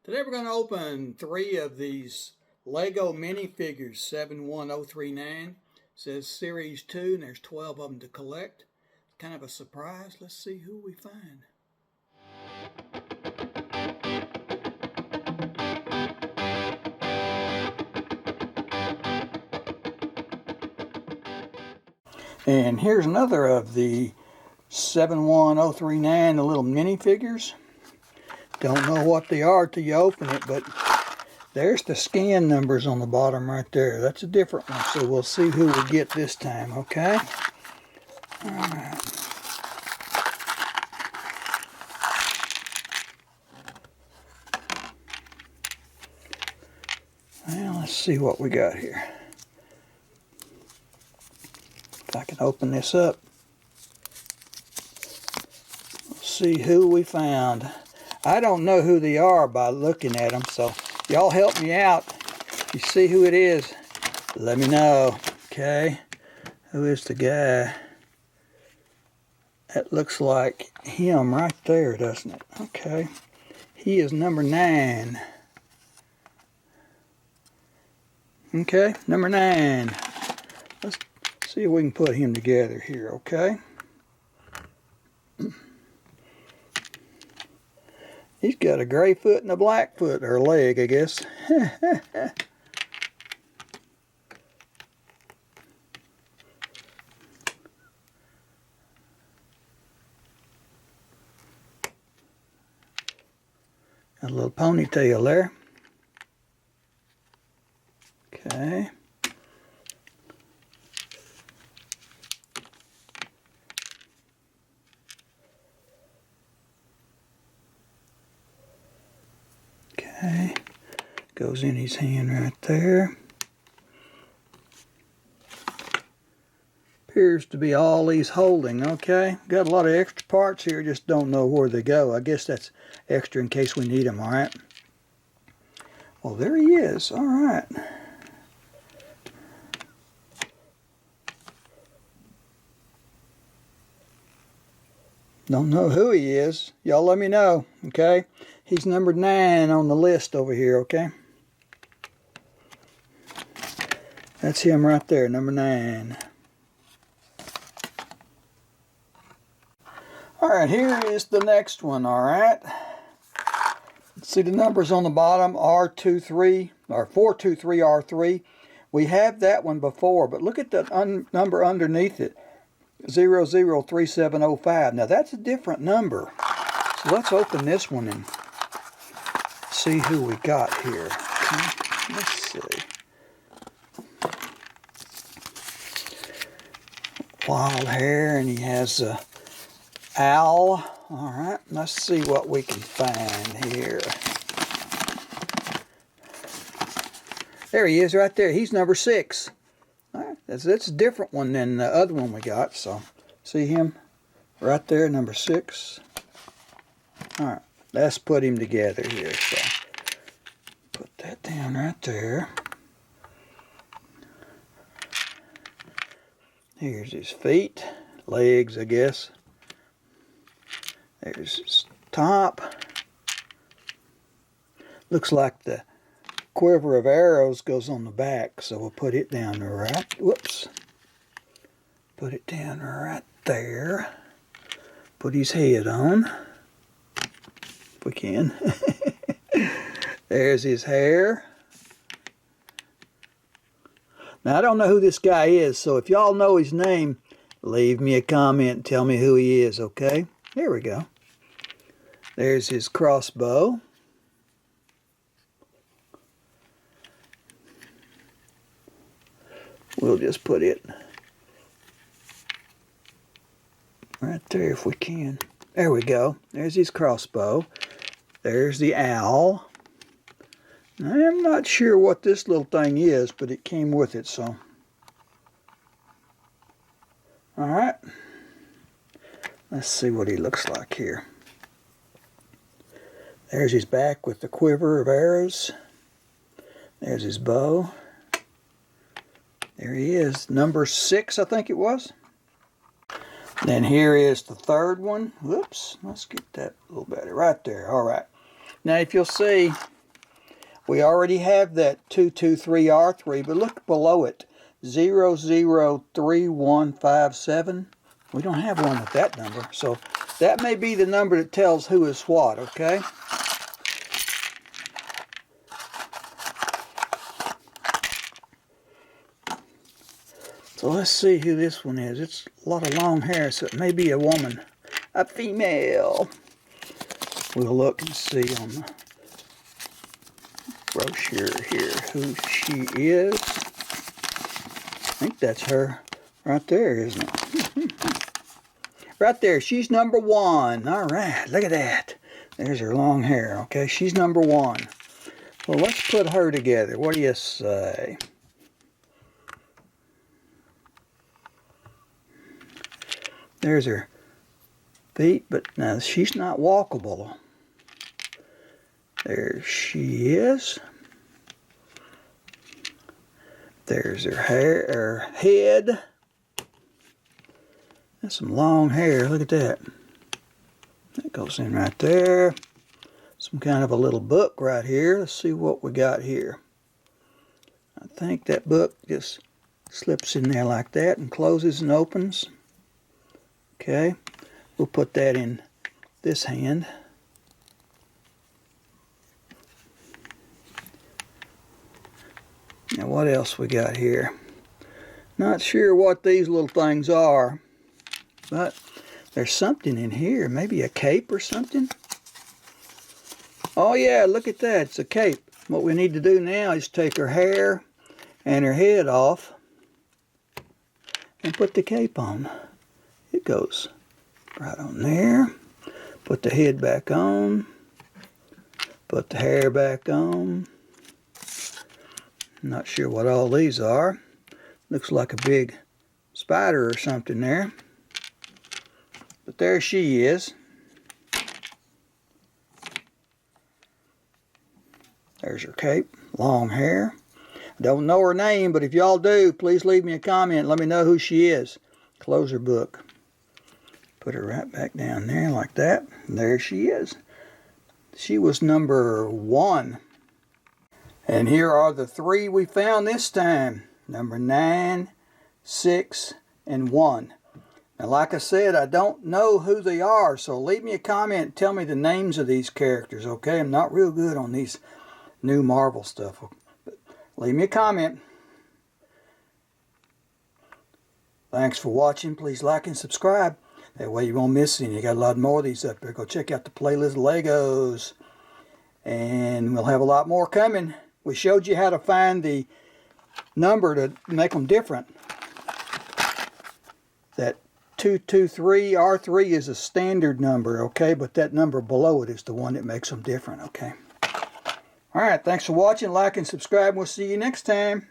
Today we're going to open 3 of these Lego minifigures 71039. It says Series 2 and there's 12 of them to collect. Kind of a surprise. Let's see who we find. And here's another of the 71039, the little minifigures. Don't know what they are till you open it, but there's the scan numbers on the bottom right there. That's a different one, so we'll see who we get this time, okay? Alright. Well, let's see what we got here. If I can open this up. Let's see who we found. I don't know who they are by looking at them, so y'all help me out. If you see who it is, let me know, okay? Who is the guy? That looks like him right there, doesn't it? Okay. He is number 9. Okay, number 9. Let's see if we can put him together here, okay? He's got a gray foot and a black foot, or leg, I guess. Got a little ponytail there. Okay. Okay, goes in his hand right there. Appears to be all he's holding, okay? Got a lot of extra parts here, just don't know where they go. I guess that's extra in case we need them, alright? Well, there he is, alright. Don't know who he is. Y'all let me know, okay? He's number 9 on the list over here, okay? That's him right there, number 9. Alright, here is the next one, alright? See the numbers on the bottom, R23, or 423R3. We have that one before, but look at the number underneath it. 003705. Now that's a different number. So let's open this one and see who we got here. Okay, let's see. Wild hair, and he has a owl. Alright, let's see what we can find here. There he is right there. He's number 6. Alright, that's a different one than the other one we got. So, see him right there, number 6. Alright, let's put him together here. So, put that down right there. Here's his feet, legs, I guess. There's his top. Looks like the quiver of arrows goes on the back, so we'll put it down right. Whoops. Put it down right there. Put his head on. If we can. There's his hair. Now, I don't know who this guy is, so if y'all know his name, leave me a comment and tell me who he is, okay? There we go. There's his crossbow. We'll just put it right there if we can. There we go. There's his crossbow. There's the owl. I'm not sure what this little thing is, but it came with it, so. Alright. Let's see what he looks like here. There's his back with the quiver of arrows. There's his bow. There he is, number 6, I think it was. Then here is the third one. Whoops, let's get that a little better. Right there, all right. Now if you'll see, We already have that 223R3, but look below it, 003157. We don't have one with that number, so that may be the number that tells who is what, okay? So let's see who this one is. It's a lot of long hair, so it may be a woman, a female. We'll look and see on the brochure here who she is. I think that's her right there, isn't it? Right there, she's number 1. All right, look at that. There's her long hair, okay? She's number 1. Well, let's put her together. What do you say? There's her feet, but now she's not walkable. There she is. There's her hair, her head. That's some long hair. Look at that. That goes in right there. Some kind of a little book right here. Let's see what we got here. I think that book just slips in there like that and closes and opens. Okay. We'll put that in this hand. Now what else we got here? Not sure what these little things are, but there's something in here. Maybe a cape or something? Oh yeah, look at that. It's a cape. What we need to do now is take her hair and her head off and put the cape on. It goes right on there. Put the head back on. Put the hair back on. Not sure what all these are. Looks like a big spider or something there. But there she is. There's her cape. Long hair. I don't know her name, but if y'all do, please leave me a comment. Let me know who she is. Close her book. Put her right back down there like that. And there she is. She was number 1. And here are the 3 we found this time. Number 9, 6, and 1. Now like I said, I don't know who they are, so leave me a comment and tell me the names of these characters, okay? I'm not real good on these new Marvel stuff. But leave me a comment. Thanks for watching. Please like and subscribe. That way you won't miss any. You got a lot more of these up there. Go check out the playlist of Legos. And we'll have a lot more coming. We showed you how to find the number to make them different. That 223R3 is a standard number, okay? But that number below it is the one that makes them different, okay? Alright, thanks for watching. Like and subscribe. We'll see you next time.